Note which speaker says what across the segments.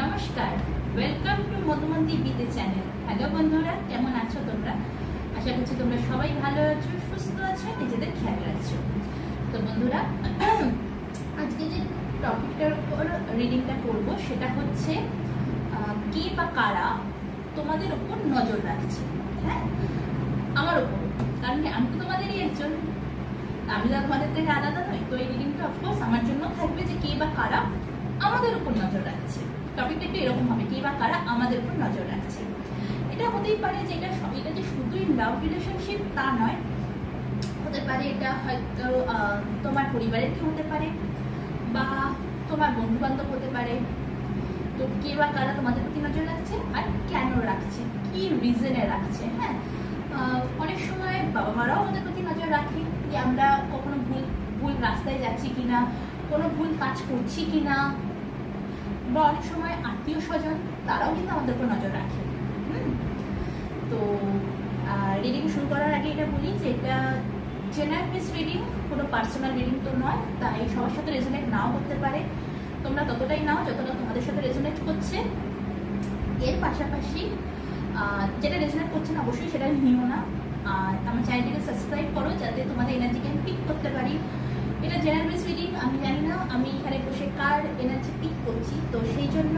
Speaker 1: নমস্কার, welcome to Madhumanti বিতে channel. Hello বন্ধুরা, কেমন আছো তোমরা? আশা করছি তোমরা সবাই ভালো আছো, সুস্থ আছো, নিজেদের খেয়াল রাখছো। তো বন্ধুরা, আজকে যে টপিকটার উপর রিডিংটা করব সেটা হচ্ছে কে বা কারা তোমাদের উপর নজর রাখছে। হ্যাঁ, আমার উপর, কারণ আমি তো তোমাদেরই একজন, আমি তো তোমাদের থেকে আলাদা নই। তো এই রিডিংটা অফকোর্স আমার জন্য থাকবে যে কে বা কারা আমাদের উপর নজর রাখছে। টপিকটা একটু এরকম হবে, কে বা কারা আমাদের উপর নজর রাখছে। এটা হতেই পারে যে এটা যে শুধুই লাভ রিলেশনশিপ তা নয়, হতে পারে এটা হয়তো তোমার পরিবারের কেউ হতে পারে বা তোমার বন্ধু বান্ধব হতে পারে। তো কে বা কারা তোমাদের প্রতি নজর রাখছে আর কেন রাখছে, কি রিজনে রাখছে। হ্যাঁ, অনেক সময় বাবা মারাও আমাদের প্রতি নজর রাখে যে আমরা কখনো ভুল রাস্তায় যাচ্ছি কিনা, কোনো ভুল কাজ করছি কিনা, বা অনেক সময় আত্মীয় স্বজন তারাও কিন্তু আমাদের উপর নজর রাখে। তো রিডিং শুরু করার আগে এটা বলি যে এটা জেনারেল বেস রিডিং, কোনো পার্সোনাল রিডিং তো নয়, তাই সবার সাথে রেজোনেট নাও করতে পারে। তোমরা ততটাই নাও যতটা তোমাদের সাথে রেজোনেট করছে। এর পাশাপাশি যেটা রেজোনেট করছে না অবশ্যই সেটা নিও না। আর আমার চ্যানেলটিকে সাবস্ক্রাইব করো যাতে তোমাদের এনার্জিকে আমি পিক করতে পারি। এটা জেনারেল বেস রিডিং, আমি জানি না আমি এখানে বসে কার এনার্জি পিক করছি, তো সেই জন্য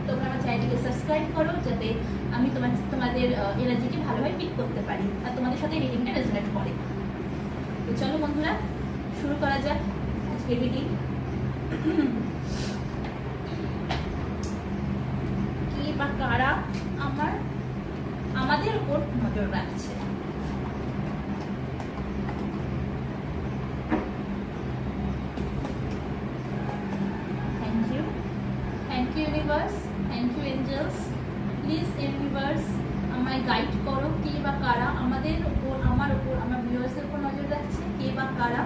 Speaker 1: তোমরা আমার চ্যানেলটিকে সাবস্ক্রাইব করো যাতে আমি তোমাদের এনার্জিকে ভালোভাবে পিক করতে পারি আর তোমাদের সাথে রিডিংটা রেজোনেট করে। তো চলো বন্ধুরা, শুরু করা যাক আজকে রিডিং। কে বা কারা আমাদের উপর নজর রাখছে। Thank you universe, thank you angels. Please universe আমায় গাইড করো, কে বা কারা আমাদের উপর, আমার উপর, আমার ভিউয়ার্সের উপর নজর রাখছে, কে বা কারা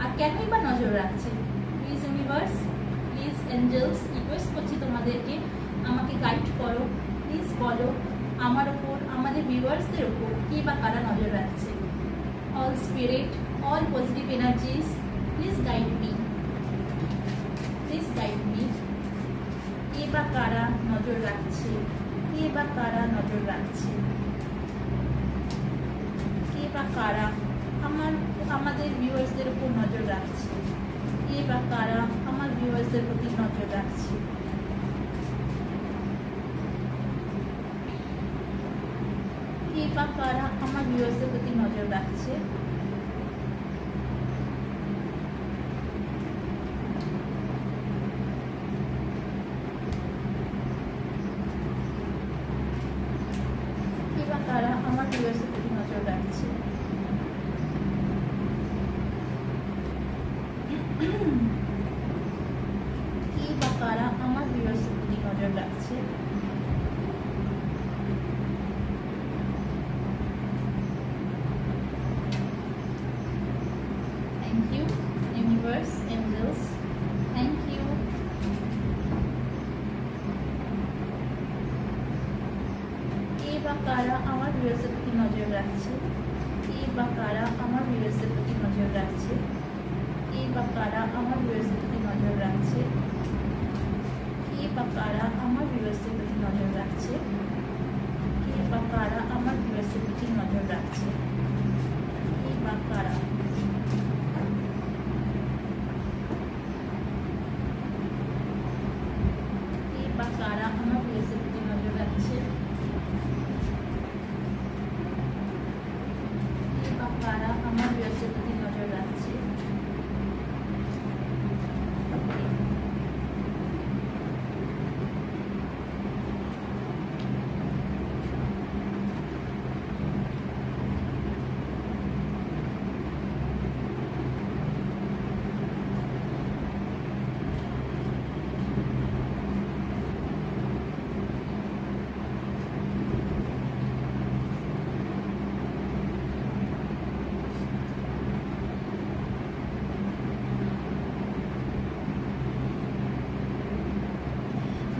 Speaker 1: আর কেনই বা নজর রাখছে। Please universe, please angels, request করছি তোমাদেরকে আমাকে গাইড করো। প্লিজ বলো আমার উপর, আমাদের ভিউয়ার্সদের উপর কে বা কারা নজর রাখছে। All spirit, all positive energies, please guide me, please guide me. কে বা কারা নজর রাখছে, কে বা কারা নজর রাখছে, কে বা কারা আমাদের ভিউয়ার্সদের উপর নজর রাখছে, কে বা কারা আমার ভিউয়ার্সদের প্রতি নজর রাখছে। কে বা কারা আমার ভিউয়ার্সদের প্রতি নজর রাখছে। তারা আমার ভিউয়ার্সের প্রতি নজর রাখছে। কে বা কারা আমার ভিউয়ার্সের প্রতি নজর রাখছে। Thank you universe, angels, thank you. কে বা কারা আমার ভিউয়ার্সের প্রতি নজর রাখছে, কে বা কারা আমার ভিউয়ার্সের প্রতি নজর রাখছে, কে বা কারা আমার ভিউয়ার্সের প্রতি নজর রাখছে, কে বা কারা আমার ভিউয়ার্সের প্রতি নজর রাখছে, কে বা কারা আমার ভিউয়ার্সের প্রতি নজর রাখছে, কে বা কারা। কে বা কারা আমার ভিউয়ার্সের প্রতি নজর রাখছে, কারা আমার ভিউয়ার্সের প্রতি নজর রাখছে।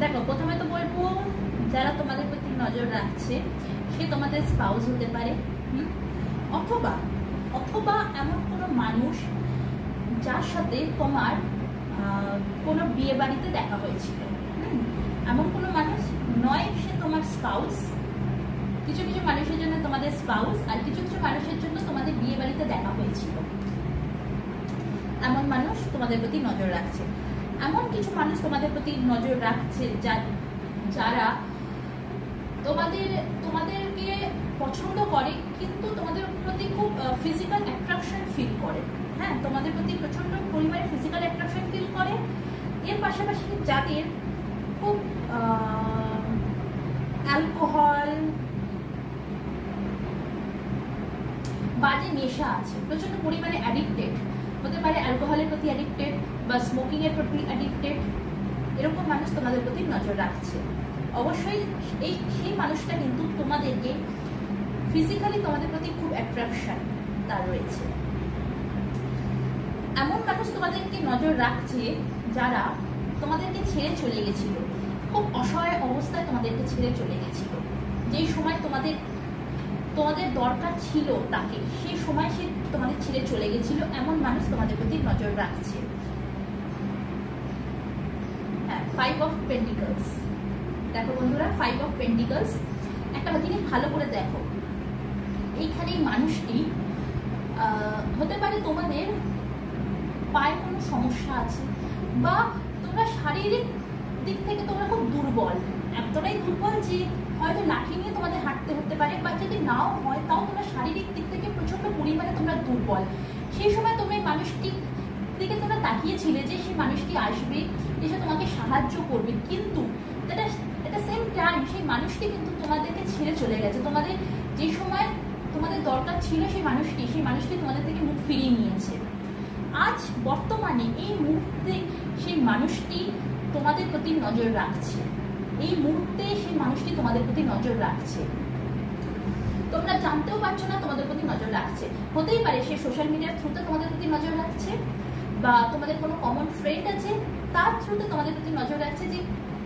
Speaker 1: দেখো, প্রথমে তো বলবো যারা তোমাদের প্রতি নজর রাখছে সে তোমাদের স্পাউস হতে পারে, অথবা অথবা এমন কোনো মানুষ যার সাথে তোমার কোনো বিয়ে বাড়িতে দেখা হয়েছিল। তোমার স্পাউস, কিছু কিছু মানুষের জন্য তোমাদের স্পাউস, আর কিছু কিছু মানুষের জন্য তোমাদের বিয়ে বাড়িতে দেখা হয়েছিল। এমন মানুষ তোমাদের প্রতি নজর রাখছে। এমন কিছু মানুষ তোমাদের প্রতি নজর রাখছে যারা তোমাদেরকে পছন্দ করে, কিন্তু তোমাদের প্রতি খুব ফিজিক্যাল অ্যাট্রাকশন ফিল করে। হ্যাঁ, তোমাদের প্রতি প্রচন্ড পরিমাণে ফিজিক্যাল অ্যাট্রাকশন ফিল করে। এর পাশাপাশি যাদের খুব অ্যালকোহল, বাজে নেশা আছে, প্রচন্ড পরিমাণে অ্যাডিক্টেড হতে পারে, অ্যালকোহলের প্রতি অ্যাডিক্টেড বা স্মোকিং এর প্রতি অ্যাডিক্টেড, এরকম মানুষ তোমাদের প্রতি নজর রাখছে। অবশ্যই সেই মানুষটা কিন্তু তোমাদেরকে ফিজিক্যালি তোমাদের প্রতি খুব অ্যাট্রাকশন তার রয়েছে। এমন মানুষ তোমাদেরকে নজর রাখছে যারা তোমাদেরকে ছেড়ে চলে গেছিল, খুব অসহায় অবস্থায় তোমাদেরকে ছেড়ে চলে গেছিল। যেই সময় তোমাদের দরকার ছিল তাকে, সেই সময় সে তোমাদের ছেড়ে চলে গেছিল। এমন মানুষ তোমাদের প্রতি নজর রাখছে। হ্যাঁ, 5 অফ পেন্টিকলস। দেখো বন্ধুরা, 5 অফ পেন্টিকলস একটা জিনিস ভালো করে দেখো। এইখানে এই মানুষটি হতে পারে তোমাদের পায়ে কোনো সমস্যা আছে, বা তোমরা শারীরিক দিক থেকে তোমরা খুব দুর্বল, এতটাই দুর্বল যে হয়তো লাঠি নিয়ে তোমাদের হাঁটতে হতে পারে, বা যদি নাও হয় তাও তোমরা শারীরিক দিক থেকে প্রচন্ড পরিমাণে তোমরা দুর্বল। সেই সময় তোমরা এই মানুষটির দিকে তোমরা তাকিয়েছিলে যে সেই মানুষটি আসবে, এসে তোমাকে সাহায্য করবে, কিন্তু এটা সেম টাইম সেই মানুষটি কিন্তু তোমাদেরকে ছেড়ে চলে গেছে। তোমাদের যে সময় তোমাদের দরকার ছিল সেই মানুষটি তোমাদের থেকে মুখ ফিরিয়ে নিয়েছে। আজ বর্তমানে এই মুহূর্তে সেই মানুষটি তোমাদের প্রতি নজর রাখছে। এই মুহূর্তে সেই মানুষটি তোমাদের প্রতি নজর রাখছে, তোমরা জানতেও পারছো না তোমাদের প্রতি নজর রাখছে। হতেই পারে সে সোশ্যাল মিডিয়ার থ্রুতে তোমাদের প্রতি নজর রাখছে, বা তোমাদের কোনো কমন ফ্রেন্ড আছে তার থ্রুতে তোমাদের প্রতি নজর রাখছে যে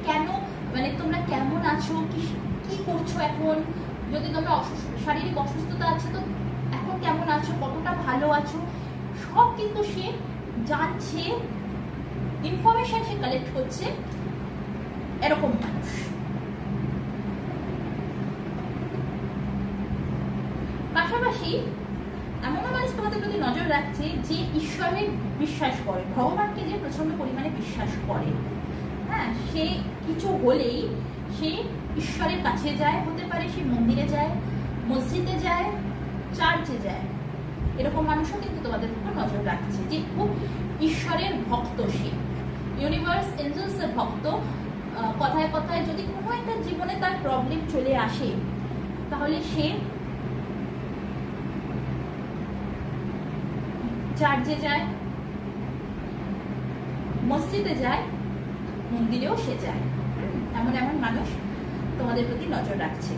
Speaker 1: কেন, মানে তোমরা কেমন আছো, কি করছো এখন, যদি তোমরা শারীরিক অসুস্থতা আছে তো এখন কেমন আছো, কতটা ভালো আছো, সব কিন্তু সে জানছে, ইনফরমেশন সে কালেক্ট করছে। এরকম মানুষ। পাশাপাশি এমনও মানুষ তোমাদের প্রতি নজর রাখছে যে ঈশ্বরে বিশ্বাস করে, ভগবানকে যে প্রচন্ড পরিমাণে বিশ্বাস করে। হ্যাঁ, সে কিছু হলেই সে ঈশ্বরের কাছে যায়, হতে পারে সে মন্দিরে যায়, মসজিদে যায়, চার্চে যায়। এরকম মানুষও কিন্তু তোমাদের উপর নজর রাখছে যে খুব ঈশ্বরের ভক্ত, সে ইউনিভার্স এঞ্জেলসের ভক্ত। কথায় কথায় যদি কোনো একটা জীবনে তার প্রবলেম চলে আসে, তাহলে সে চার্চে যায়, মসজিদে যায়, মন্দিরেও সে যায়। এমন এমন মানুষ তোমাদের প্রতি নজর রাখছে।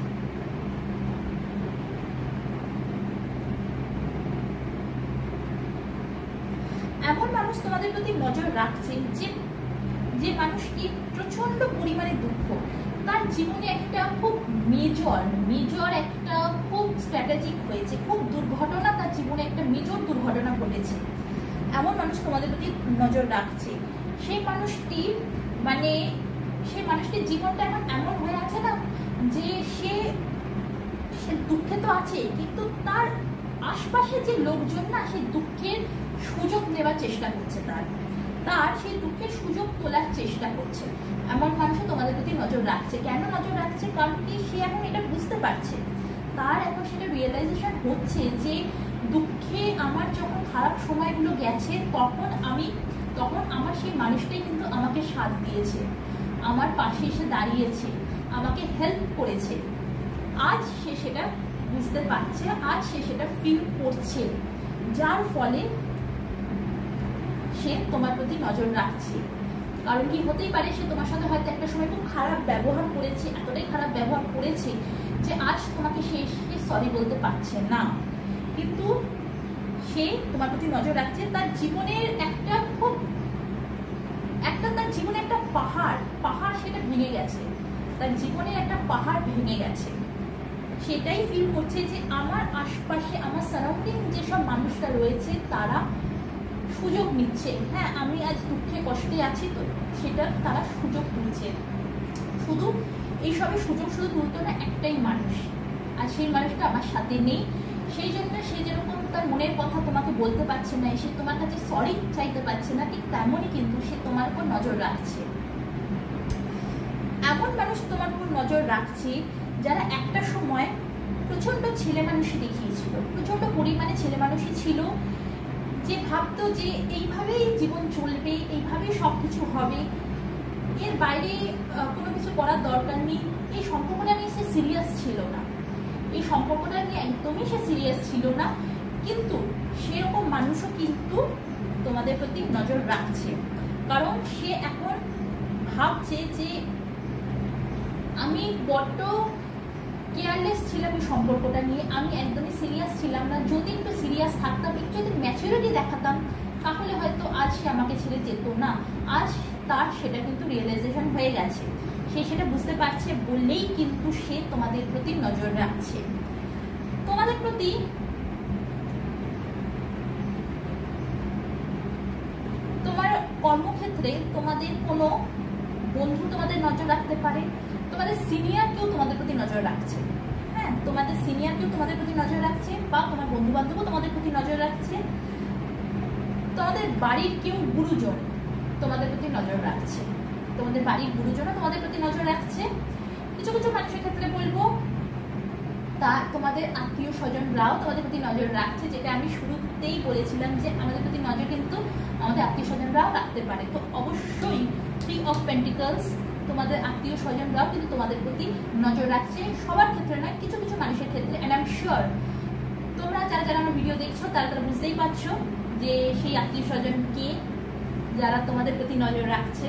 Speaker 1: এমন মানুষ তোমাদের প্রতি নজর রাখছে যে মানুষটি প্রচন্ড পরিমাণে দুঃখ, তার জীবনে একটা খুব মেজর একটা খুব স্ট্র্যাটেজিক হয়েছে, খুব দুর্ঘটনা, তার জীবনে একটা মেজর দুর্ঘটনা ঘটেছে। এমন মানুষ তোমাদের প্রতি নজর রাখছে। সেই মানুষটির জীবনটা এখন এমন হয়ে আছে না যে সে দুঃখে তো আছে, কিন্তু তার আশপাশে যে লোকজন না সেই দুঃখের সুযোগ নেওয়ার চেষ্টা করছে, তার সেই দুঃখের সুযোগ তোলার চেষ্টা করছে। এমন মানুষও তোমাদের প্রতি নজর রাখছে। কেন নজর রাখছে? কারণ কি সে এখন এটা বুঝতে পারছে, তার এখন সেটা রিয়েলাইজেশন হচ্ছে যে দুঃখে আমার যখন খারাপ সময়গুলো গেছে তখন আমার সেই মানুষটাই কিন্তু আমাকে সাথ দিয়েছে, আমার পাশে এসে দাঁড়িয়েছে, আমাকে হেল্প করেছে। আজ সে সেটা বুঝতে পারছে, আজ সে সেটা ফিল করছে, যার ফলে সে তোমার প্রতি নজর রাখছে। কারণ কি হতেই পারে সে তোমার সাথে হয়তো একটা সময় খুব খারাপ ব্যবহার করেছে, এতটাই খারাপ ব্যবহার করেছে যে আজ তোমাকে সে সরি বলতে পারছে না, কিন্তু সে তোমার প্রতি নজর রাখছে। তার জীবনের তার জীবনে একটা পাহাড় সেটা ভেঙে গেছে, তার জীবনে একটা পাহাড় ভেঙে গেছে। সেটাই ফিল করছে যে আমার আশপাশে আমার সারাউন্ডিং যেসব মানুষরা রয়েছে তারা সুযোগ নিচ্ছে। হ্যাঁ, আমি আজ দুঃখে কষ্টে আছি তো সেটা তারা সুযোগ নিচ্ছে। শুধু এইসবের সুযোগ শুধু তুলতো না একটাই মানুষ, আর সেই মানুষটা আমার সাথে নেই। সেই জন্য সে যেরকম তার মনের কথা তোমাকে বলতে পারছে না, সে তোমার কাছে সরি চাইতে পারছে না, ঠিক তেমনই কিন্তু সে তোমার উপর নজর রাখছে। এমন মানুষ তোমার উপর নজর রাখছে যারা একটা সময় প্রচন্ড ছেলে মানুষই দেখিয়েছিল, প্রচন্ড পরিমাণে ছেলে মানুষই ছিল, যে ভাবতো যে এইভাবেই জীবন চলবে, এইভাবেই সব কিছু হবে, এর বাইরে কোনো কিছু করার দরকার নেই। এই সম্পর্কটা নিয়ে সে সিরিয়াস ছিল না, এই সম্পর্কটা নিয়ে একদমই সে সিরিয়াস ছিল না। কিন্তু সেরকম মানুষও কিন্তু তোমাদের প্রতি নজর রাখছে, কারণ সে এখন ভাবছে যে আমি বড্ড কেয়ারলেস ছিলাম এই সম্পর্কটা নিয়ে, আমি একদমই সিরিয়াস ছিলাম না। যদি একটু সিরিয়াস থাকতাম, একটু যদি ম্যাচুরিটি দেখাতাম, তাহলে হয়তো আজ সে আমাকে ছেড়ে যেত না। আজ তার সেটা কিন্তু রিয়েলাইজেশন হয়ে গেছে, সে সেটা বুঝতে পারছে বললেই কিন্তু সে তোমাদের প্রতি নজর রাখছে। তোমাদের প্রতি তোমার কর্মক্ষেত্রে তোমাদের কোনো বন্ধু তোমাদের নজর রাখতে পারে, তোমাদের সিনিয়র কেউ তোমাদের প্রতি নজর রাখছে, হ্যাঁ তোমাদের সিনিয়র কেউ তোমাদের প্রতি নজর রাখছে, বা তোমার বন্ধু বান্ধবও তোমাদের প্রতি নজর রাখছে, তোমাদের বাড়ির কেউ গুরুজন তোমাদের প্রতি নজর রাখছে, তোমাদের বাড়ির গুরুজনও তোমাদের প্রতি নজর রাখছে। কিছু কিছু মানুষের ক্ষেত্রে বলবো তা তোমাদের আত্মীয় স্বজনরাও তোমাদের প্রতি নজর রাখছে, যেটা আমি শুরুতেই বলেছিলাম যে আমাদের প্রতি নজর কিন্তু আমাদের আত্মীয় স্বজনরাও রাখতে পারে। তো অবশ্যই থ্রি অফ পেন্টিকলস, তোমাদের আত্মীয় স্বজনরাও কিন্তু তোমাদের প্রতি নজর রাখছে, সবার ক্ষেত্রে নয়, কিছু কিছু মানুষের ক্ষেত্রে। অ্যান্ড আই এম শিওর তোমরা যারা যারা আমার ভিডিও দেখছো তারা তারা বুঝতেই পারছো যে সেই আত্মীয় স্বজন কে, যারা তোমাদের প্রতি নজর রাখছে।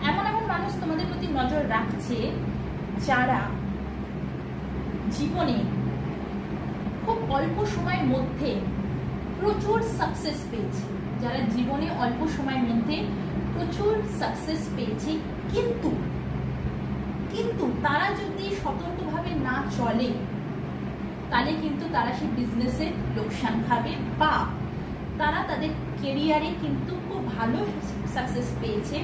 Speaker 1: এমন এমন মানুষ তোমাদের প্রতি নজর রাখছে যারা জীবনে খুব অল্প সময়ের মধ্যে প্রচুর সাকসেস পেয়েছে, যারা জীবনে অল্প সময়ের মধ্যে প্রচুর সাকসেস পেয়েছে, কিন্তু কিন্তু তারা যদি সতর্কভাবে না চলে তাহলে কিন্তু তারা সেই বিজনেসে লোকসান খাবে, বা তারা তাদের কেরিয়ারে কিন্তু খুব ভালো সাকসেস পেয়েছে,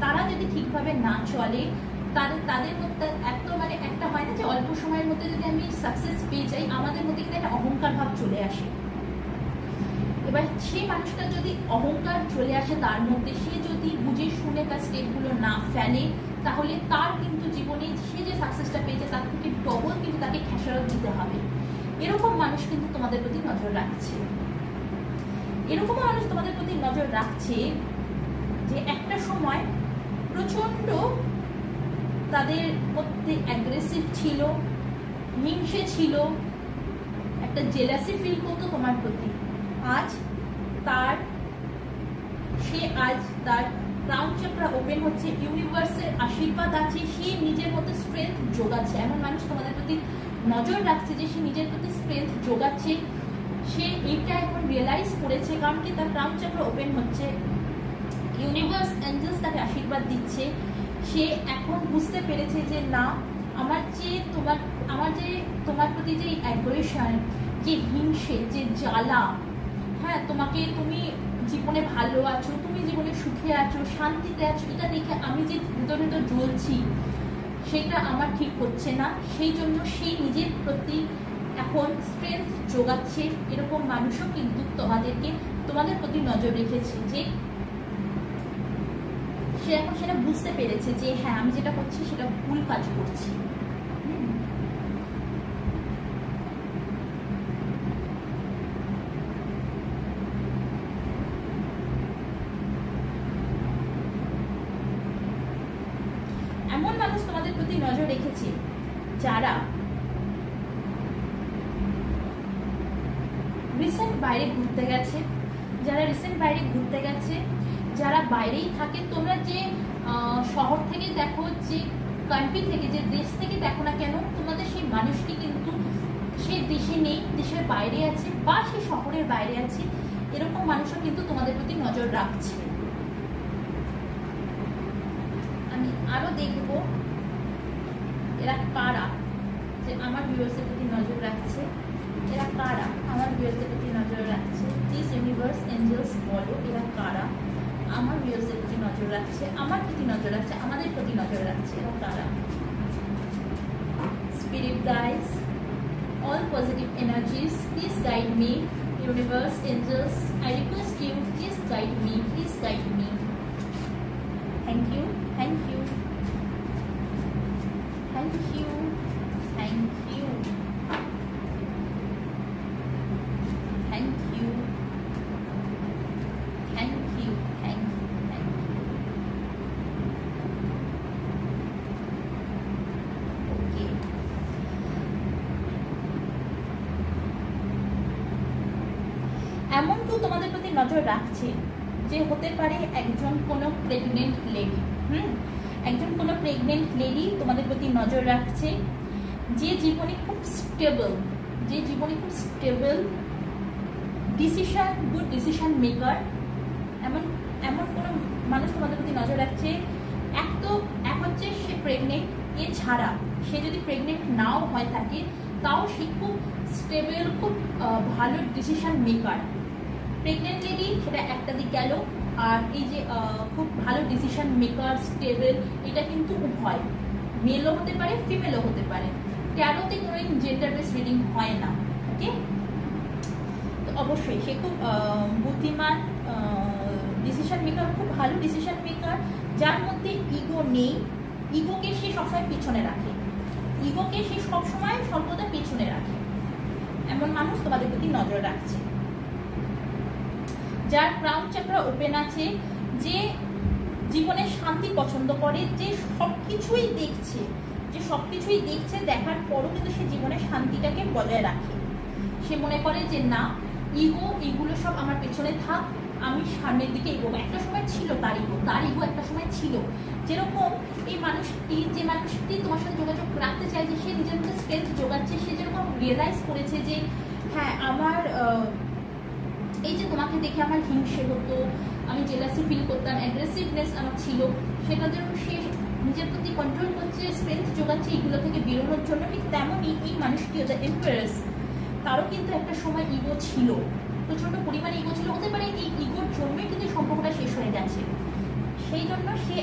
Speaker 1: তারা যদি ঠিকভাবে না চলে তাদের মধ্যে এত মানে একটা হয় না যে অল্প সময়ের মধ্যে যদি আমি সাকসেস পেয়ে যাই আমাদের মধ্যে কিন্তু একটা অহংকার ভাব চলে আসে। এবার সেই মানুষটা যদি অহংকার চলে আসে তার মধ্যে, সে যদি বুঝে শুনে তার স্টেপগুলো না ফেলে, তাহলে তার কিন্তু জীবনে সে যে সাকসেসটা পেয়েছে তার থেকে ডবল কিন্তু তাকে খেসারত দিতে হবে। এরকম মানুষ কিন্তু তোমাদের প্রতি নজর রাখছে। এরকম মানুষ তোমাদের প্রতি নজর রাখছে যে একটা সময় প্রচন্ড তাদের মধ্যে অ্যাগ্রেসিভ ছিল, হিংসে ছিল, একটা জেলাসি ফিল করতো তোমার প্রতি। আজ তার ক্রাউন চাকরা ওপেন হচ্ছে, ইউনিভার্সের আশীর্বাদ আছে, সে নিজের মধ্যে স্ট্রেংথ যোগাচ্ছে। এমন মানুষ তোমাদের প্রতি নজর রাখছে যে সে নিজের প্রতি স্ট্রেংথ যোগাচ্ছে, সে এইটা এখন রিয়েলাইজ করেছে, কারণ কি তার ক্রাউন চাকরা ওপেন হচ্ছে, ইউনিভার্স এঞ্জেলস তাকে আশীর্বাদ দিচ্ছে। সে এখন বুঝতে পেরেছে যে না, আমার যে তোমার প্রতি যে অ্যাগ্রেশন, যে হিংসে, যে জ্বালা, হ্যাঁ তুমি জীবনে ভালো আছো, তুমি জীবনে সুখে আছো, শান্তিতে আছো, এটা দেখে আমি যে ভিতরে ভিতর জ্বলছি সেটা আমার ঠিক হচ্ছে না, সেই জন্য সেই নিজের প্রতি এখন স্ট্রেংথ যোগাচ্ছে। এরকম মানুষও কিন্তু তোমাদের প্রতি নজর রেখেছে, যে সে এখন সেটা বুঝতে পেরেছে যে হ্যাঁ আমি যেটা করছি সেটা ভুল কাজ করছি। এমন মানুষ তোমাদের প্রতি নজর রেখেছে যারা রিসেন্ট বাইরে ঘুরতে গেছে, যারা বাইরেই থাকে। তোমরা যে শহর থেকে দেখো, যে কান্ট্রি থেকে, যে দেশ থেকে দেখো না কেন, তোমাদের সেই মানুষটি কিন্তু সে দেশে নেই, দেশের বাইরে আছে, বা সে শহরের বাইরে আছে। এরকম মানুষও কিন্তু তোমাদের প্রতি নজর রাখছে। আমি আরো দেখবো এরা কারা যে আমার ভিউয়ার্সের প্রতি নজর রাখছে। এরা কারা আমার ভিউয়ার্সদের প্রতি নজর রাখছে? প্লিজ ইউনিভার্স এঞ্জেলস বলো এরা কারা আমার ভিউয়ার্সদের প্রতি নজর রাখছে, আমার প্রতি নজর রাখছে, আমাদের প্রতি নজর রাখছে? এরা কারা? Spirit guides, all positive energies, please guide me. Universe, angels, I request you, please guide me, please guide me. Thank you, thank you, thank you, thank you, thank you, thank you, thank you, thank you. Okay. এমন কেউ তোমাদের প্রতি নজর রাখছে যে হতে পারে একজন কোনো প্রেগনেন্ট লেডি, একজন কোনো প্রেগনেন্ট লেডি তোমাদের প্রতি নজর রাখছে, যে জীবনে খুব স্টেবল, যে জীবনে খুব stable, decision, good decision maker, এমন এমন কোনো মানুষ তোমাদের প্রতি নজর রাখছে। এক হচ্ছে সে প্রেগনেন্ট, এছাড়া সে যদি প্রেগনেন্ট নাও হয়ে থাকে তাও সে খুব স্টেবল, খুব ভালো ডিসিশন মেকার। প্রেগনেন্ট লেডি সেটা একটা দিক গেল, আর এই যে খুব ভালো ডিসিশন মেকার, স্টেবল, এটা কিন্তু উভয়, মেলও হতে পারে ফিমেলও হতে পারে। ট্যারোতে কোনো জেন্ডার বেস রিডিং হয় না, ওকে? তো অবশ্যই সে খুব বুদ্ধিমান, ডিসিশন মেকার, খুব ভালো ডিসিশন মেকার, যার মধ্যে ইগো নেই। ইগোকে সে সবসময় পিছনে রাখে, ইগোকে সে সবসময় সর্বদা পেছনে রাখে। এমন মানুষ তোমাদের প্রতি নজর রাখছে। যার ক্রাউন চাকরা ওপেন আছে, যে জীবনে শান্তি পছন্দ করে, যে সবকিছুই দেখছে, যে সবকিছুই দেখছে, দেখার পরও কিন্তু সে জীবনে শান্তিটাকে বজায় রাখে। সে মনে করে যে না, এইগুলো সব আমার পেছনে থাক, আমি সামনের দিকে এগোবো। একটা সময় ছিল তার ইগো একটা সময় ছিল। যেরকম এই মানুষটি, যে মানুষটি তোমার সাথে যোগাযোগ রাখতে চাইছে, সে নিজের মধ্যে স্ট্রেংথ যোগাচ্ছে, সে যেরকম রিয়েলাইজ করেছে যে হ্যাঁ, আমার এই যে তোমাকে দেখে আমার হিংসে হতো, আমি জেলাসি ফিল করতাম, অ্যাগ্রেসিভনেস আমার ছিল, সেটা যেন সে নিজের প্রতি কন্ট্রোল করছে, স্ট্রেংথ যোগাচ্ছে এগুলো থেকে বেরোনোর জন্য। ঠিক তেমনই এই মানুষটিও, যে এম্পারেস, তারও কিন্তু একটা সময় ইগো ছিল, প্রচণ্ড পরিমাণে ইগো ছিল। হতে পারে এই ইগোর জন্যই কিন্তু সম্পর্কটা শেষ হয়ে গেছে। সেই জন্য সে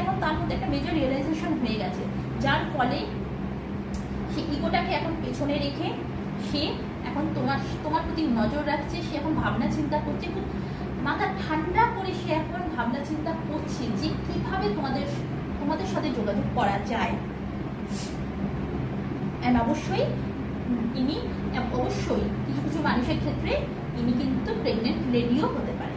Speaker 1: এখন তার মধ্যে একটা মেজর রিয়েলাইজেশন হয়ে গেছে, যার ফলে সে ইগোটাকে এখন পেছনে রেখে সে এখন তোমার প্রতি নজর রাখছে। সে এখন ভাবনা চিন্তা করছে, খুব মাথা ঠান্ডা করে সে এখন ভাবনা চিন্তা করছে যে কিভাবে তোমাদের সাথে যোগাযোগ করা যায়। অ্যান্ড অবশ্যই কিছু কিছু মানুষের ক্ষেত্রে ইনি কিন্তু প্রেগনেন্ট লেডিও হতে পারে।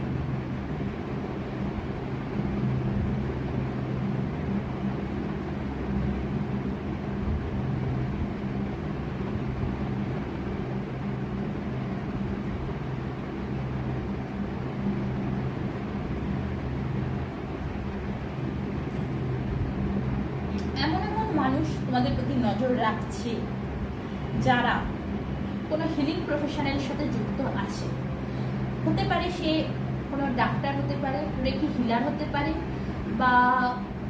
Speaker 1: মানুষ তোমাদের প্রতি নজর রাখছে যারা কোনো হিলিং প্রফেশনের সাথে যুক্ত আছে। হতে পারে সে কোনো ডাক্তার হতে পারে, রেকি হিলার হতে পারে, বা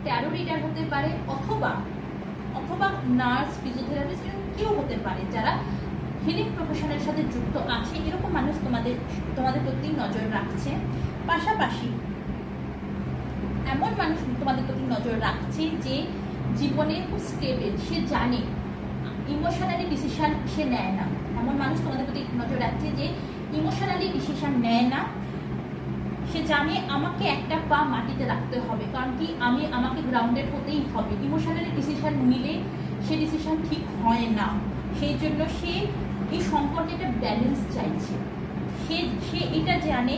Speaker 1: ট্যারো রিডার হতে পারে, অথবা নার্স, ফিজিওথেরাপিস্ট, কেউ হতে পারে যারা হিলিং প্রফেশনের সাথে যুক্ত আছে। এরকম মানুষ তোমাদের প্রতি নজর রাখছে। পাশাপাশি এমন মানুষ তোমাদের প্রতি নজর রাখছে যে জীবনে খুব স্টেবল, সে জানে ইমোশনালি ডিসিশন সে নেয় না। এমন মানুষ তোমাদের প্রতি নজর রাখছে যে ইমোশনালি ডিসিশন নেয় না। সে জানে আমাকে একটা পা মাটিতে রাখতে হবে, কারণ কি আমাকে গ্রাউন্ডেড হতেই হবে। ইমোশনালি ডিসিশন নিলে সে ডিসিশন ঠিক হয় না। সেই জন্য সে এই সম্পর্কে একটা ব্যালেন্স চাইছে। সে এটা জানে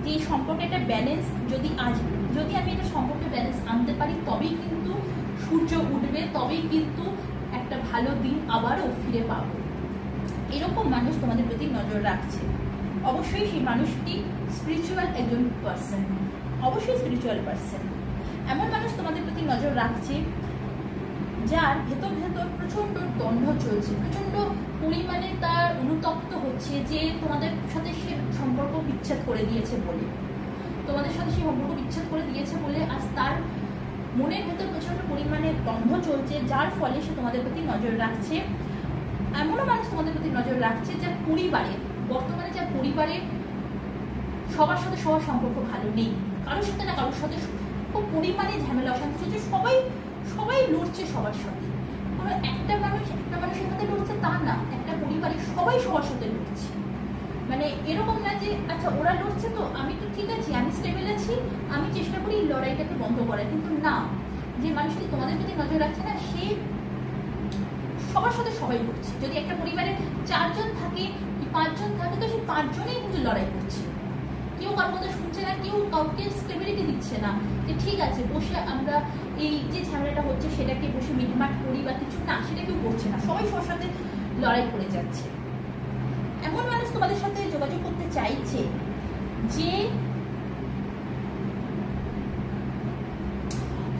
Speaker 1: যে এই সম্পর্কে একটা ব্যালেন্স যদি আমি এটা সম্পর্কে ব্যালেন্স আনতে পারি, তবেই কিন্তু সূর্য উঠবে, তবেই কিন্তু একটা ভালো দিন আবারও ফিরে পাবো। এরকম মানুষ তোমাদের প্রতি নজর রাখছে। অবশ্যই সেই মানুষটি স্পিরিচুয়াল একজন পার্সন, অবশ্যই স্পিরিচুয়াল পার্সন। এমন মানুষ তোমাদের প্রতি নজর রাখছে যার ভেতর প্রচণ্ড দ্বন্দ্ব চলছে, প্রচণ্ড পরিমাণে তার অনুতপ্ত হচ্ছে যে তোমাদের সাথে সে সম্পর্ক বিচ্ছেদ করে দিয়েছে বলে, আজ তার মনের ভেতর প্রচণ্ড পরিমাণে দ্বন্দ্ব চলছে, যার ফলে সে তোমাদের প্রতি নজর রাখছে। এমনও মানুষ তোমাদের প্রতি নজর রাখছে যার পরিবারে, বর্তমানে যার পরিবারে সবার সাথে সবার সম্পর্ক ভালো নেই, কারোর সাথে না কারোর সাথে খুব পরিমাণে ঝামেলা অশান্তি চলছে, সবাই লড়ছে সবার সাথে। কোনো একটা মানুষের সাথে লড়ছে তা না, একটা পরিবারে সবাই সবার সাথে লড়ছে। মানে এরকম না যে আচ্ছা ওরা লড়ছে তো আমি তো ঠিক আছি, আমি স্টেবল আছি, আমি চেষ্টা করি এই লড়াইটাকে বন্ধ করার, কিন্তু না, যে মানুষটি তোমাদের প্রতি নজর রাখছে না সে সবার সাথে সবাই লড়ছে। যদি একটা পরিবারে 4 জন থাকে কি 5 জন থাকে, তো সেই 5 জনেই কিন্তু লড়াই করছে, কেউ কারোর কথা শুনছে না, কেউ কাউকে স্টেবিলিটি দিচ্ছে না যে ঠিক আছে বসে আমরা এই যে ঝামেলাটা হচ্ছে সেটাকে বসে মিটমাট করি বা কিছু, না, সেটা কেউ করছে না, সবাই সবার সাথে লড়াই করে যাচ্ছে। এমন মানুষ তোমাদের সাথে যোগাযোগ করতে চাইছে যে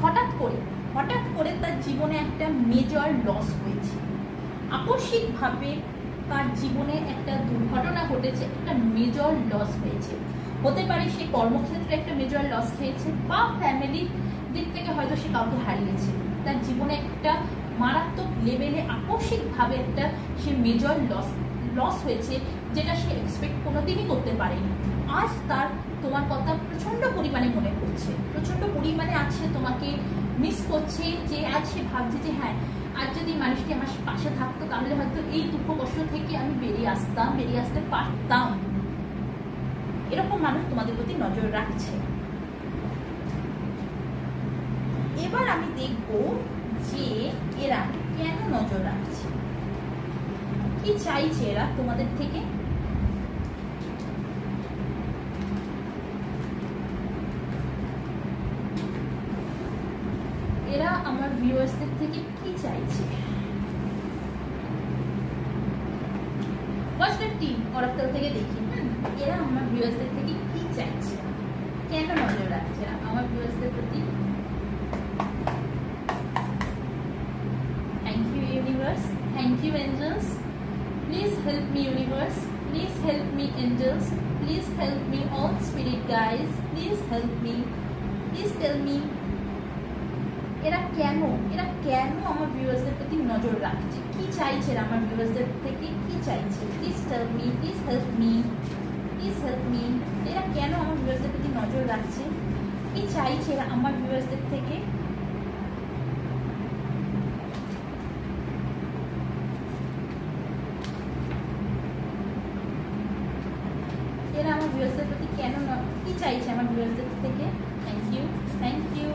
Speaker 1: হঠাৎ করে তার জীবনে একটা মেজর লস হয়েছে, আকস্মিকভাবে তার জীবনে একটা দুর্ঘটনা ঘটেছে, একটা মেজর লস হয়েছে। হতে পারে সে কর্মক্ষেত্রে একটা মেজর লস খেয়েছে, বা ফ্যামিলির দিক থেকে হয়তো সে কাউকে হারিয়েছে। তার জীবনে একটা মারাত্মক লেভেলে আকস্মিকভাবে একটা সে মেজর লস হয়েছে, যেটা সে এক্সপেক্ট কোনোদিনই করতে পারেনি। আজ তার তোমার কথা প্রচন্ড পরিমাণে মনে পড়ছে, প্রচন্ড পরিমাণে আছে তোমাকে মিস করছে, যে আজ সে ভাবছে যে হ্যাঁ আজ যদি মানুষটি আমার পাশে থাকতো তাহলে হয়তো এই দুঃখ কষ্ট থেকে আমি বেরিয়ে আসতে পারতাম। এরকম মানুষ তোমাদের প্রতি নজর রাখছে। এবার আমি দেখব যে এরা কেন নজর রাখছে, কি চাইছে এরা তোমাদের থেকে। এরা আমার ভিউয়ার্সদের থেকে কি চাইছে? অরাক্কেল থেকে দেখি এরা আমার ভিউয়ার্সদের থেকে কি চাইছে, কেন নজর রাখছে আমার ভিউয়ার্সদের প্রতি। Thank you universe, thank you angels, please help me universe, please help me angels, please help me all spirit guys, please help me, please tell me এরা কেন আমার ভিউয়ার্সদের প্রতি নজর রাখছে, কি চাইছে আমার ভিউয়ার্সদের থেকে, কি চাইছে? Please tell me, please help me, please help me. এরা কেন আমার ভিউয়ার্সদের প্রতি নজর রাখছে, কি চাইছে এরা আমার ভিউয়ার্সদের থেকে? এরা আমার ভিউয়ার্সদের প্রতি কেন কি চাইছে আমার ভিউয়ার্সদের থেকে? Thank you, thank you,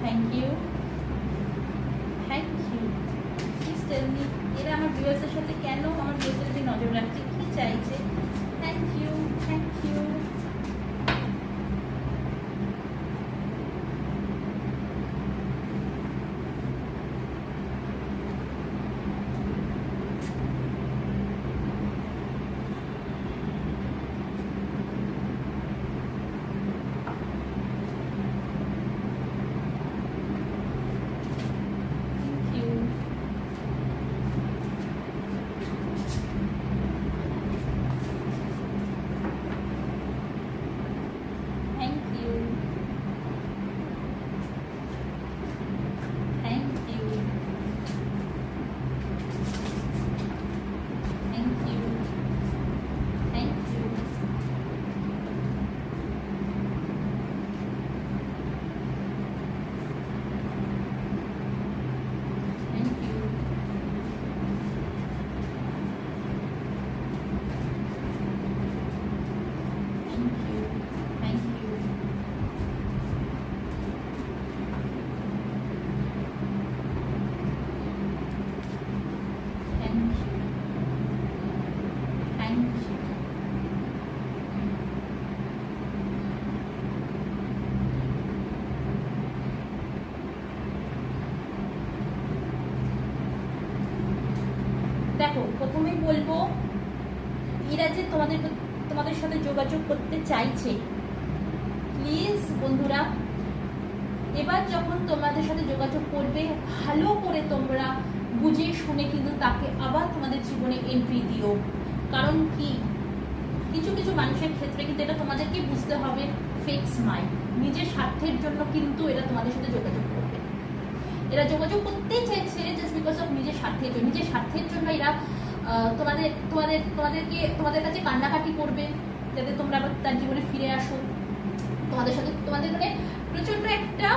Speaker 1: thank you, thank you. Please tell me এরা আমার ভিউয়ার্সদের সাথে কেন আমার ভিউয়ার্সদের প্রতি নজর রাখছে, কি চাইছে? Thank you, thank you. দেখো, প্রথমেই বলবো এরা যে তোমাদের সাথে যোগাযোগ করতে চাইছে, প্লিজ বন্ধুরা এবার যখন তোমাদের সাথে যোগাযোগ করবে ভালো করে তোমরা বুঝে শুনে কিন্তু তাকে আবার তোমাদের জীবনে এন্ট্রি দিও। কারণ কি, কিছু কিছু মানুষের ক্ষেত্রে কিন্তু এটা তোমাদেরকে বুঝতে হবে, ফিক্স মাইন্ড, নিজের স্বার্থের জন্য কিন্তু এরা তোমাদের সাথে যোগাযোগ করবে। এরা যোগাযোগ করতেই চাইছে জাস্ট বিকজ অফ নিজের স্বার্থের জন্য এরা তোমাদের কাছে কান্নাকাটি করবে যাতে তোমরা আবার তার জীবনে ফিরে আসো। তোমাদের মানে প্রচন্ড একটা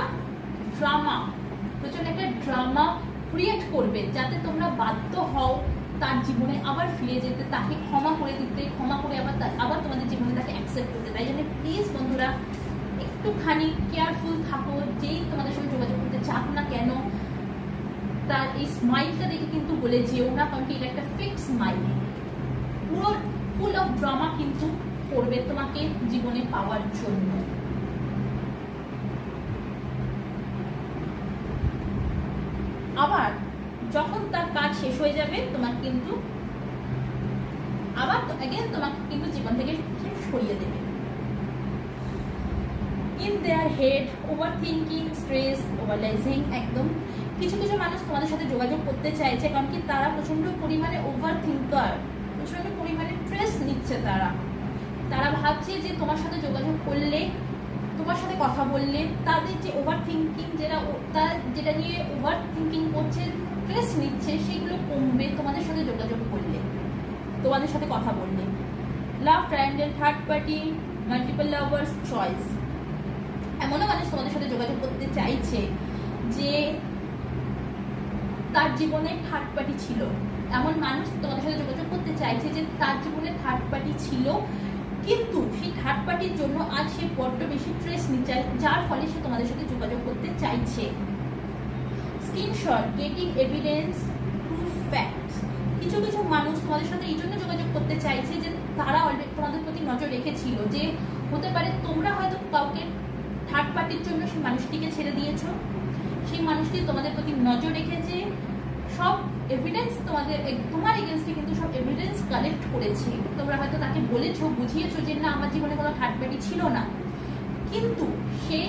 Speaker 1: ড্রামা ক্রিয়েট করবে যাতে তোমরা বাধ্য হও তার জীবনে আবার ফিরে যেতে, তাকে ক্ষমা করে দিতে, ক্ষমা করে আবার তোমাদের জীবনে তাকে অ্যাকসেপ্ট করতে। তাই জন্য প্লিজ বন্ধুরা একটুখানি কেয়ারফুল থাকো, যেই তোমাদের সঙ্গে যোগাযোগ করতে চাক না কেন তার এই স্মাইলটা দেখে কিন্তু বলে যেও না, কারণ কি এটা একটা ফিক্স স্মাইল, পুরো ফুল অফ ড্রামা কিন্তু করবে তোমাকে জীবনে পাওয়ার জন্য। আবার যখন তার কাজ শেষ হয়ে যাবে তোমাকে কিন্তু আবার তোমাকে কিন্তু জীবন থেকে সরিয়ে দেবে। In their head overthinking, stress, overanalysing, একদম কিছু মানুষ তোমাদের সাথে যোগাযোগ করতে চাইছে, কারণ কি তারা প্রচন্ড পরিমাণে ওভার থিঙ্কার, প্রচন্ড পরিমাণে স্ট্রেস নিচ্ছে। তারা ভাবছে যে তোমার সাথে যোগাযোগ করলে, তোমার সাথে কথা বললে তাদের যে ওভার থিঙ্কিং যেটা নিয়ে ওভার থিঙ্কিং করছে, স্ট্রেস নিচ্ছে, সেগুলো কমবে তোমাদের সাথে যোগাযোগ করলে, তোমাদের সাথে কথা বললে। Love triangle, third party, multiple lovers, choice, এমনও মানুষ তোমাদের সাথে যোগাযোগ করতে চাইছে যে তার জীবনে থার্ড পার্টি ছিল। এমন মানুষ তোমাদের সাথে যোগাযোগ করতে চাইছে যে তার জীবনে থার্ড পার্টি ছিল, কিন্তু সেই থার্ড পার্টির জন্য আজ সে বড্ড বেশি স্ট্রেস নিচ্ছে, যার ফলে সে তোমাদের সাথে যোগাযোগ করতে চাইছে। Screenshot, getting evidence, proof, facts, কিছু মানুষ তোমাদের সাথে এই জন্য যোগাযোগ করতে চাইছে যে তারা অলরেডি তোমাদের প্রতি নজর রেখেছিল, যে হতে পারে তোমরা হয়তো কাউকে থার্ড পার্টির জন্য সেই মানুষটিকে ছেড়ে দিয়েছ, সেই মানুষটি তোমাদের প্রতি নজর রেখেছে, সব এভিডেন্স তোমার এগেনস্টে কিন্তু সব এভিডেন্স কালেক্ট করেছে। তোমরা হয়তো তাকে বলেছো, বুঝিয়েছো যে না আমার জীবনে কোনো থার্ড পার্টি ছিল না, কিন্তু সে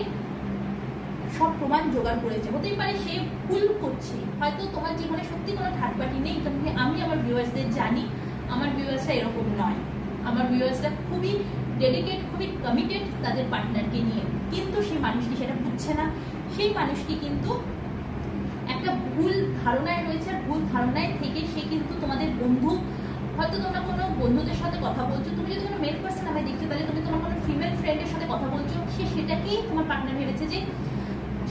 Speaker 1: সব প্রমাণ জোগাড় করেছে। হতেই পারে সে ভুল করছে, হয়তো তোমার জীবনে সত্যি কোনো থার্ড পার্টি নেই, কিন্তু আমি আমার ভিউয়ার্সদের জানি আমার ভিউয়ার্সরা এরকম নয়, আমার ভিউয়ার্সরা খুবই ডেডিকেট, খুবই কমিটেড তাদের পার্টনারকে নিয়ে, কিন্তু সেই মানুষটি সেটা বুঝছে না। সেই মানুষটি কিন্তু একটা ভুল ধারণায় রয়েছে, আর ভুল ধারণায় থেকে সে কিন্তু তোমাদের বন্ধু, হয়তো তোমরা কোনো বন্ধুদের সাথে কথা বলছো, তুমি যদি কোনো মেল পার্সন আমায় দেখছো তাহলে তুমি তোমার কোনো ফিমেল ফ্রেন্ডের সাথে কথা বলছো, সে সেটাকেই তোমার পার্টনার ভেবেছে যে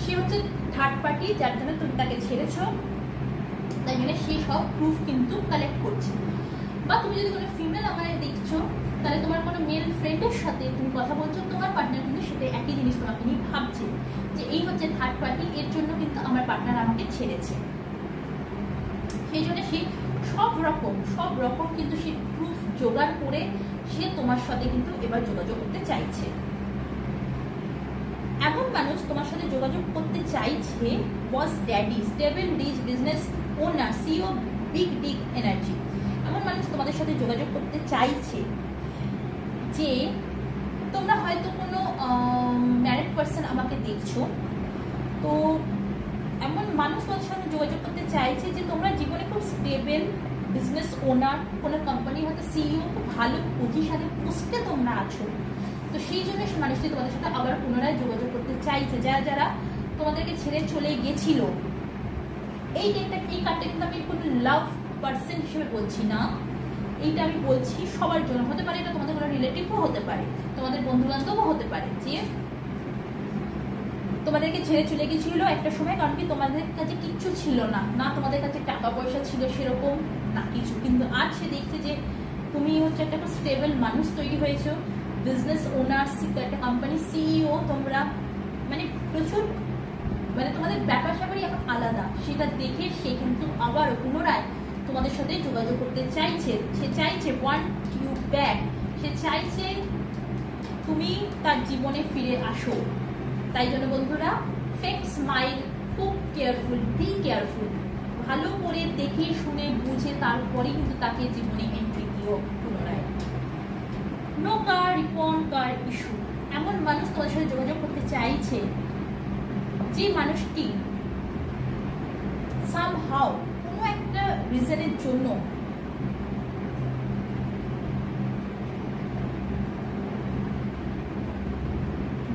Speaker 1: সে হচ্ছে থার্ড পার্টি, যার জন্য তুমি তাকে ছেড়েছো, তাই জন্য সে সব প্রুফ কিন্তু কালেক্ট করছে। বা তুমি যদি কোনো ফিমেল আমায় দেখছো তাহলে তোমার কোনো মেল ফ্রেন্ডের সাথে তুমি কথা বলছো, তোমার পার্টনার কিন্তু সেটা একই জিনিস তোমাকে নিয়ে ভাবছে যে এই হচ্ছে থার্ড পার্টি, এর জন্য কিন্তু আমার পার্টনার আমাকে ছেড়েছে। সেই জন্য সে সব রকম কিন্তু সে প্রুফ জোগাড় করে সে তোমার সাথে কিন্তু এবার যোগাযোগ করতে চাইছে। এমন মানুষ তোমার সাথে যোগাযোগ করতে চাইছে boss daddy, stable rich business owner, CEO, big energy. এমন মানুষ তোমাদের সাথে যোগাযোগ করতে চাইছে যে তোমরা হয়তো কোনো ম্যারিড পার্সন আমাকে দেখছো, তো এমন মানুষ তোমাদের সাথে যোগাযোগ করতে চাইছে যে তোমরা জীবনে খুব স্টেবল বিজনেস ওনার, কোনো কোম্পানি হয়তো সিইও, খুব ভালো পজিশনে পোস্টে তোমরা আছো, তো সেই জন্য সে মানুষটি তোমাদের সাথে আবার পুনরায় যোগাযোগ করতে চাইছে। যারা তোমাদেরকে ছেড়ে চলে গেছিল, এই কার্ডটা কিন্তু আমি কোনো লাভ পার্সন হিসেবে বলছি না, এইটা আমি বলছি সবার জন্য। হতে পারে এটা তোমাদের কোনো রিলেটিভও হতে পারে, তোমাদের বন্ধু বান্ধবও হতে পারে, যে তোমাদেরকে ছেড়ে চলে গেছিল একটা সময়, কারণ কি তোমাদের কাছে কিচ্ছু ছিল না, না তোমাদের কাছে টাকা পয়সা ছিল সেরকম না কিছু, কিন্তু আজ সে দেখছে যে তুমি হচ্ছে একটা স্টেবল মানুষ তৈরি হয়েছো, বিজনেস ওনার, একটা কোম্পানি সিইও, তোমরা মানে প্রচুর মানে তোমাদের ব্যাপার স্যাপারই এখন আলাদা, সেটা দেখে সে কিন্তু আবার পুনরায় তোমাদের সাথে যোগাযোগ করতে চাইছে। সে চাইছে ওয়ান্ট ইউ ব্যাক, সে চাইছে তুমি তার জীবনে ফিরে আসো। তাই জন্য বন্ধুরা, ফেক স্মাইল, খুব কেয়ারফুল, বি কেয়ারফুল, ভালো করে দেখে শুনে বুঝে তারপরে কিন্তু তাকে জীবনে এন্ট্রি দিও পুনরায়। নো কার রিপন কার ইস্যু, এমন মানুষ তোমাদের সাথে যোগাযোগ করতে চাইছে যে মানুষটি সামহাউ কোনো একটা রিজনের জন্য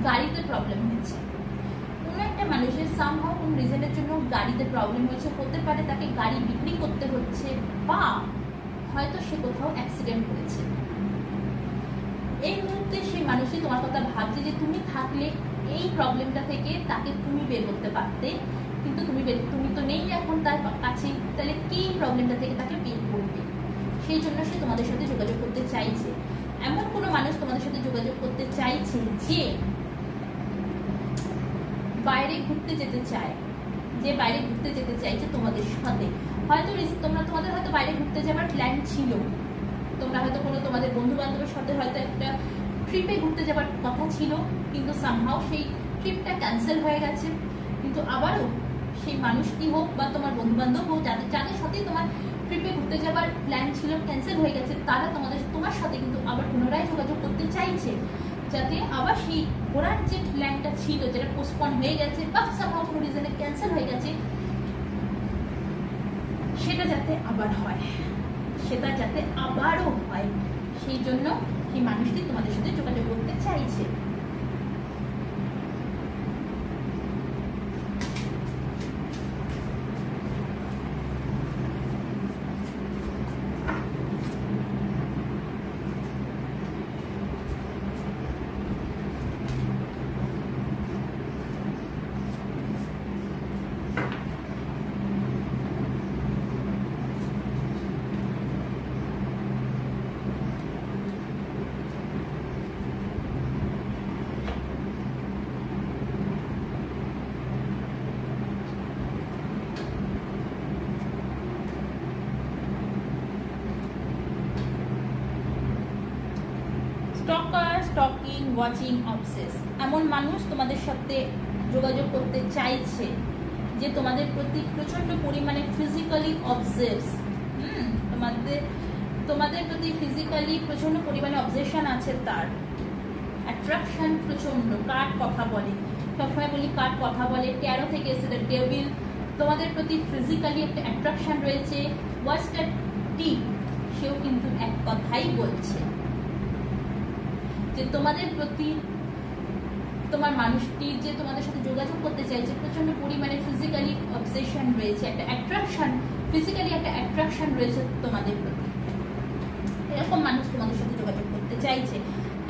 Speaker 1: গাড়িতে প্রবলেম হয়েছে, কোনো একটা মানুষের সামহাও কোন রিজনের জন্য গাড়িতে প্রবলেম হয়েছে, হতে পারে তাকে গাড়ি বিক্রি করতে হচ্ছে, বা হয়তো সে কোথাও অ্যাক্সিডেন্ট করেছে। এই মুহূর্তে সেই মানুষই তোমার কথা ভাবছে যে তুমি থাকলে এই প্রবলেমটা থেকে তাকে তুমি বের করতে পারতে, কিন্তু তুমি তো নেই এখন তার কাছে, তাহলে কি প্রবলেমটা থেকে তাকে বের করবে। সেই জন্য সে তোমাদের সাথে যোগাযোগ করতে চাইছে। এমন কোনো মানুষ তোমাদের সাথে যোগাযোগ করতে চাইছে যে বাইরে ঘুরতে যেতে চায়, যে বাইরে ঘুরতে যেতে চাইছে তোমাদের সাথে। হয়তো তোমাদের হয়তো বাইরে ঘুরতে যাওয়ার প্ল্যান ছিল, তোমরা হয়তো কোনো তোমাদের বন্ধু বান্ধবের সাথে হয়তো একটা ট্রিপে ঘুরতে যাওয়ার কথা ছিল, কিন্তু সামহাও সেই ট্রিপটা ক্যান্সেল হয়ে গেছে। কিন্তু আবারও সেই মানুষটি হোক বা তোমার বন্ধু বান্ধব হোক, যাদের সাথে তোমার ট্রিপে ঘুরতে যাওয়ার প্ল্যান ছিল ক্যান্সেল হয়ে গেছে, তারা তোমার সাথে কিন্তু আবার পুনরায় যোগাযোগ করতে চাইছে, যাতে আবার সেই ঘোরার যে প্ল্যানটা ছিল, যেটা পোস্টপন হয়ে গেছে বা সামহাও কোনো রিজনে ক্যান্সেল হয়ে গেছে, সেটা যাতে আবার হয়, সেটা যাতে আবারও হয়, সেই জন্য সেই মানুষটি তোমাদের সাথে যোগাযোগ করতে চাইছে। স্টকিং, ওয়াচিং, অবসেস, এমন মানুষ তোমাদের সাথে যোগাযোগ করতে চাইছে যে তোমাদের প্রতি প্রচন্ড পরিমাণে ফিজিক্যালি অবসেস, তোমাদের প্রতি ফিজিক্যালি প্রচন্ড পরিমাণে অবজেশন আছে, তার অ্যাট্রাকশন প্রচন্ড। কার কথা বলে, সবসময় বলি কার কথা বলে, ট্যারো থেকে এসে ডেভিল, তোমাদের প্রতি ফিজিক্যালি একটা অ্যাট্রাকশন রয়েছে। ওয়াস্টার টি, সেও কিন্তু এক কথাই বলছে যে তোমাদের প্রতি তোমার মানুষটি যে তোমাদের সাথে যোগাযোগ করতে চাইছে, প্রচন্ড পরিমাণে ফিজিক্যালি অবসেশন রয়েছে, একটা অ্যাট্রাকশন, ফিজিক্যালি একটা অ্যাট্রাকশন রয়েছে তোমাদের প্রতি। এরকম মানুষ তোমাদের সাথে যোগাযোগ করতে চাইছে।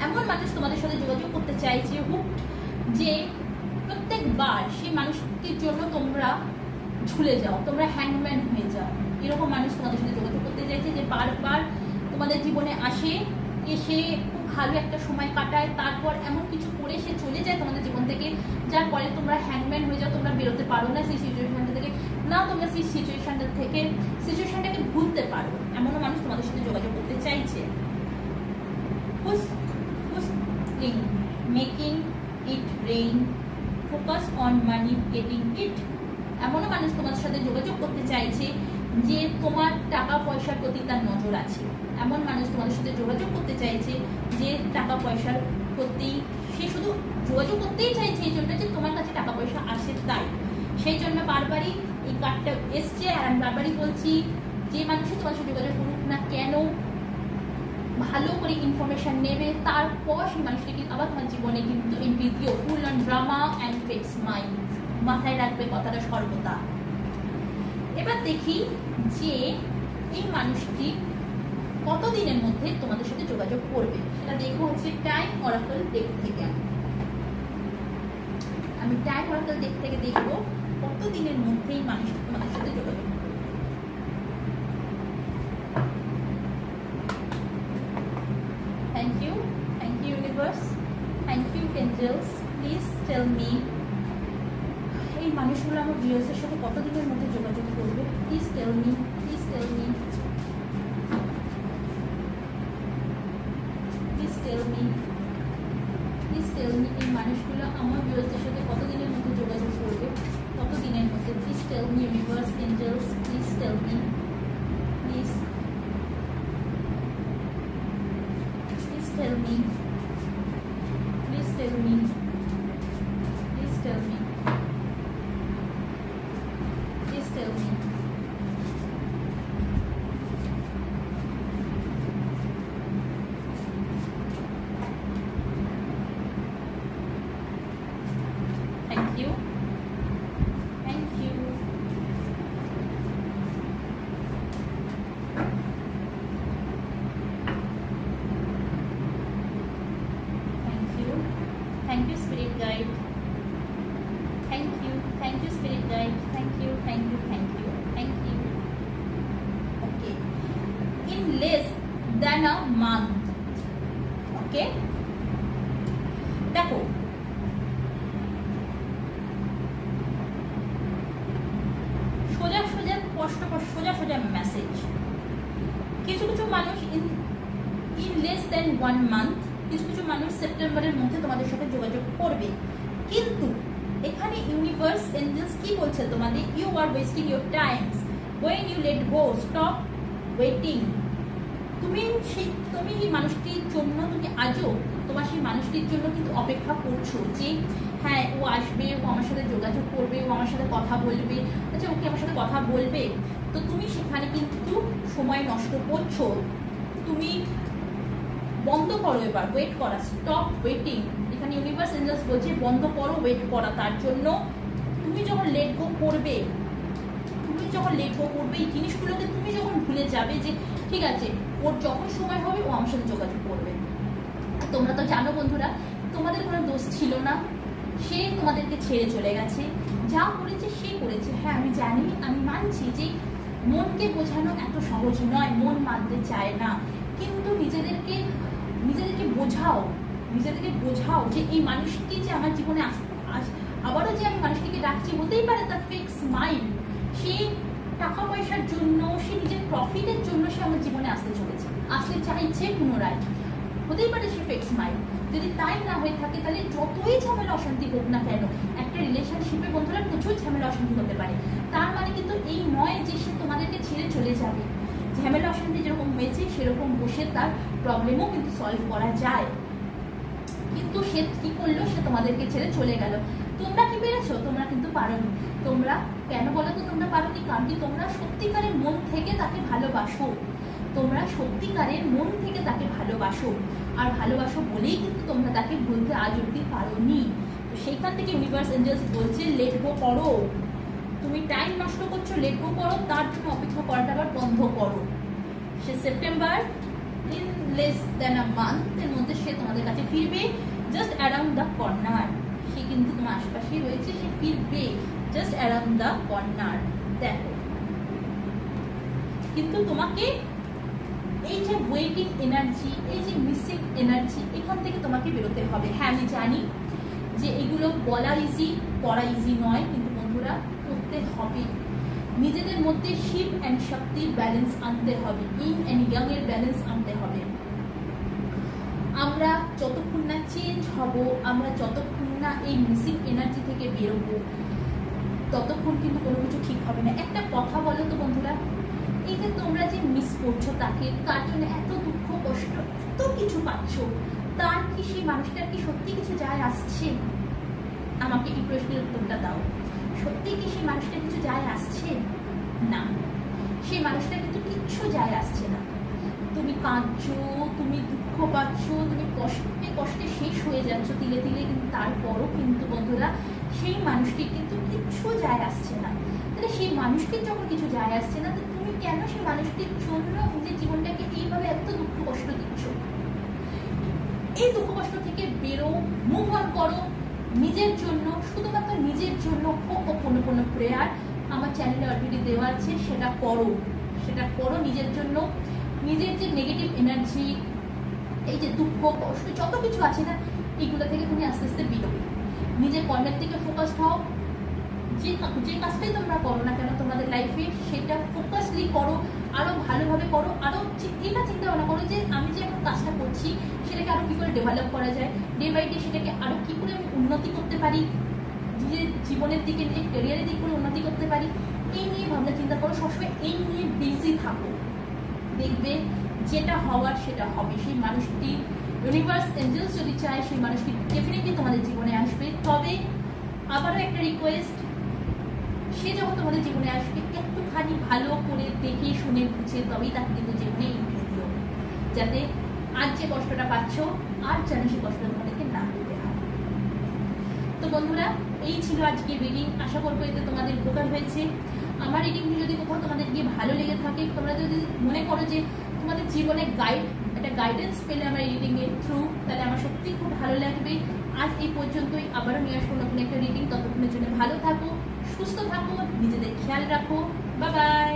Speaker 1: এমন মানুষ তোমাদের সাথে যোগাযোগ করতে চাইছে হুকড, যে প্রত্যেকবার সেই মানুষটির জন্য তোমরা ঝুলে যাও, তোমরা হ্যাংম্যান হয়ে যাও। এরকম মানুষ তোমাদের সাথে যোগাযোগ করতে চাইছে, যে বারবার তোমাদের জীবনে আসে, এসে খুব ভালো একটা সময় কাটায়, তারপর এমন কিছু করে সে চলে যায় তোমাদের জীবন থেকে, যার পরে তোমরা হ্যাংম্যান হয়ে যাও, তোমরা বেরোতে পারো না সেই সিচুয়েশনটা থেকে, না তোমরা সেই সিচুয়েশনটাকে ভুলতে পারো। এমনও মানুষ তোমাদের সাথে যোগাযোগ করতে চাইছে। Making it rain, focus on money, getting ইট, এমনও মানুষ তোমার সাথে যোগাযোগ করতে চাইছে যে তোমার টাকা পয়সার প্রতি তার নজর আছে। এমন মানুষ তোমাদের সাথে যোগাযোগ করতে চাইছে যে টাকা পয়সার প্রতি সে শুধু যোগাযোগ করতেই চাইছে এই জন্য যে তোমার কাছে টাকা পয়সা আছে তাই, সেই জন্য বারবারই এই কার্ডটা এসছে। আর আমি বারবারই বলছি, যে মানুষের তোমার সাথে যোগাযোগ করুক না কেন, ভালো করে ইনফরমেশন নেবে, তারপর সেই মানুষটাকে আবার তোমার জীবনে কিন্তু এন্ট্রি দিও। Full on drama and fix mind, মাথায় রাখবে কথাটা সর্বদা। এবার দেখি যে এই মানুষটি কতদিনের মধ্যে তোমাদের সাথে যোগাযোগ করবে, সেটা দেখবো হচ্ছে টাইম অরাকল ডেক থেকে। আমি টাইম অরাকল ডেক থেকে দেখবো কতদিনের মধ্যে এই মানুষটি তোমাদের সাথে যোগাযোগ করবে। Thank you universe, thank you angels, please tell me এই মানুষগুলো আমার ভিউয়ার্সের সাথে কতদিনের মধ্যে যোগাযোগ করবে। Please tell me, please tell me, please tell me, please tell me এই মানুষগুলো আমার ভিউয়ার্সের সাথে কতদিনের মধ্যে যোগাযোগ করবে, কতদিনের মধ্যে। Please tell me universe, angels, please tell me, please, please tell me, please tell me, please tell me, please tell me. Thank you. guide. Thank you spirit guide. Thank you. Okay, in less than a month. Okay, দেখো সোজা message. কিছু মানুষ in less then 1 month, কিছু মানুষ সেপ্টেম্বরের মধ্যে তোমাদের সাথে যোগাযোগ করবে, কিন্তু এখানে ইউনিভার্স এঞ্জেলস কি বলছে তোমাদের, you are wasting your times when you let go, stop waiting। তুমি এই মানুষটির জন্য তুমি আজও তোমার সেই মানুষটির জন্য কিন্তু অপেক্ষা করছো যে হ্যাঁ ও আসবে, ও আমার সাথে যোগাযোগ করবে, ও আমার সাথে কথা বলবে, আচ্ছা ওকে আমার সাথে কথা বলবে। তো তুমি সেখানে কিন্তু সময় নষ্ট করছো। তুমি বন্ধ করো এবার ওয়েট করা, স্টপ ওয়েটিং। এখানে ইউনিভার্স এঞ্জেলস বলছে বন্ধ করো ওয়েট করা। তার জন্য তুমি যখন লেট গো করবে, এই জিনিসগুলোকে তুমি যখন ভুলে যাবে যে ঠিক আছে ওর যখন সময় হবে ও আমার সাথে যোগাযোগ করবে। তোমরা তো জানো বন্ধুরা, তোমাদের কোনো দোষ ছিল না, সে তোমাদেরকে ছেড়ে চলে গেছে, যা করেছে সে করেছে। হ্যাঁ আমি জানি, আমি মানছি যে মনকে বোঝানো এত সহজ নয়, মন মানতে চায় না, কিন্তু নিজেদেরকে বোঝাও যে এই মানুষটি যে আমার জীবনে আবারও যে আমি মানুষটিকে ডাকছি, হতেই পারে তার ফিক্স মাইন্ড, সে টাকা পয়সার জন্য, সে নিজের প্রফিটের জন্য সে আমার জীবনে আসতে চাইছে পুনরায়, হতেই পারে সে ফিক্স মাইন্ড। যদি তাই না হয়ে থাকে তাহলে যতই ঝামেলা অশান্তি হোক না কেন, একটা রিলেশনশিপে বন্ধুরা প্রচুর ঝামেলা অশান্তি হতে পারে, তার মানে কিন্তু এই নয় যে সে তোমাদেরকে ছেড়ে চলে যাবে। ঝামেলা অশান্তি যেরকম হয়েছে সেরকম বসে তার প্রবলেমও কিন্তু সলভ করা যায়, কিন্তু সে কি করলো, সে তোমাদেরকে ছেড়ে চলে গেল। তোমরা কি পেরেছো? তোমরা কিন্তু পারোনি। তোমরা কেন বলো তো তোমরা পারোনি? কারণ কি তোমরা সত্যিকারের মন থেকে তাকে ভালোবাসো, আর ভালোবাসো বলেই কিন্তু তোমরা তাকে ভুলতে আজ অব্দি পারোনি। তো সেইখান থেকে ইউনিভার্স এঞ্জেলস বলছে লেট গো করো। তুমি টাইম নষ্ট করছো, লেট গো করো, তার জন্য অপেক্ষা করাটা আবার বন্ধ করো। সে September in less than a month এর মধ্যে সে তোমাদের কাছে ফিরবে, জাস্ট অ্যারাউন্ড দ্য কর্নার। সে কিন্তু তোমার আশপাশেই রয়েছে, সে ফিরবে জাস্ট অ্যারাউন্ড দ্য কর্নার। দেখো কিন্তু তোমাকে এই যে ওয়েটিং এনার্জি, এই যে মিসিং এনার্জি, এখান থেকে তোমাকে বেরোতে হবে। হ্যাঁ আমি জানি যে এগুলো বলা ইজি, করা ইজি নয়, কিন্তু বন্ধুরা করতে হবে। নিজেদের মধ্যে শিব অ্যান্ড শক্তির ব্যালেন্স আনতে হবে, ইন অ্যান্ড ইয়াং এর ব্যালেন্স আনতে হবে। আমরা যতক্ষণ না চেঞ্জ হব, আমরা যতক্ষণ না এই মিসিং এনার্জি থেকে বেরোবো, ততক্ষণ কিন্তু কোনো কিছু ঠিক হবে না। একটা কথা বলো তো বন্ধুরা, এই যে তোমরা যে মিস করছো তাকে, তার জন্য এত দুঃখ কষ্ট, এত কিছু পাচ্ছ, তার কি সেই মানুষটার কি সত্যি কিছু যায় আসছে? আমাকে এই প্রশ্নের উত্তরটা দাও। সত্যি কি সেই মানুষটা কিছু যায় আসছে? না, সেই মানুষটা কিন্তু কিচ্ছু যায় আসছে না। তুমি কাঁদছো, তুমি দুঃখ পাচ্ছ, তুমি কষ্টে শেষ হয়ে যাচ্ছ তিলে তিলে, কিন্তু তারপরও কিন্তু বন্ধুরা সেই মানুষটির কিন্তু কিচ্ছু যায় আসছে না। তাহলে সেই মানুষটির যখন কিছু যায় আসছে না, তো তুমি কেন সেই মানুষটির জন্য নিজের জীবনটাকে এইভাবে এত দুঃখ কষ্ট দিচ্ছ? এই দুঃখ কষ্ট থেকে বেরো, মুভ অন করো নিজের জন্য, শুধুমাত্র নিজের জন্য। কোনো প্রেয়ার আমার চ্যানেলে অলরেডি দেওয়া আছে, সেটা করো নিজের জন্য। নিজের যে নেগেটিভ এনার্জি, এই যে দুঃখ কষ্ট যত কিছু আছে না, এগুলো থেকে তুমি আস্তে আস্তে বেরোবে। নিজের কর্মের দিকে ফোকাসড হও। যে কাজটাই তোমরা করো না কেন তোমাদের লাইফে, সেটা ফোকাসলি করো, আরো ভালোভাবে করো। আরো এটা চিন্তা ভাবনা করো যে আমি যে এখন কাজটা করছি সেটাকে আরো কি করে ডেভেলপ করা যায়, ডে বাই ডে সেটাকে আরো কি করে আমি উন্নতি করতে পারি, নিজের জীবনের দিকে, নিজের ক্যারিয়ারের দিক করে উন্নতি করতে পারি, এই নিয়ে ভাবনা চিন্তা করো। সবসময় এই নিয়ে বিজি থাকো, দেখবে যেটা হওয়ার সেটা হবে। সেই মানুষটি, ইউনিভার্স এঞ্জেলস যদি চায়, সেই মানুষটি ডেফিনেটলি তোমাদের জীবনে আসবে। তবে আবারও একটা রিকোয়েস্ট, সে যখন তোমাদের জীবনে আসবে একটুখানি ভালো করে দেখে শুনে বুঝে তবেই তাকে কিন্তু জীবনে এন্ট্রি দিও, যাতে আজ যে কষ্টটা পাচ্ছ আর যেন সে কষ্টটা তোমাদেরকে না দিতে হয়। তো বন্ধুরা, এই ছিল আজকে রিডিং। আশা করবো এতে তোমাদের উপকার হয়েছে। আমার রিডিংটি যদি কোথাও তোমাদের গিয়ে ভালো লেগে থাকে, তোমরা যদি মনে করো যে তোমাদের জীবনে গাইড একটা গাইডেন্স পেলে আমার রিডিং এর থ্রু, তাহলে আমার সত্যি খুব ভালো লাগবে। আজ এই পর্যন্তই, আবারও নিয়ে আসবো নতুন একটা রিডিং। ততক্ষণের জন্য ভালো থাকো, সুস্থ থাকো, নিজেদের খেয়াল রাখো। Bye bye.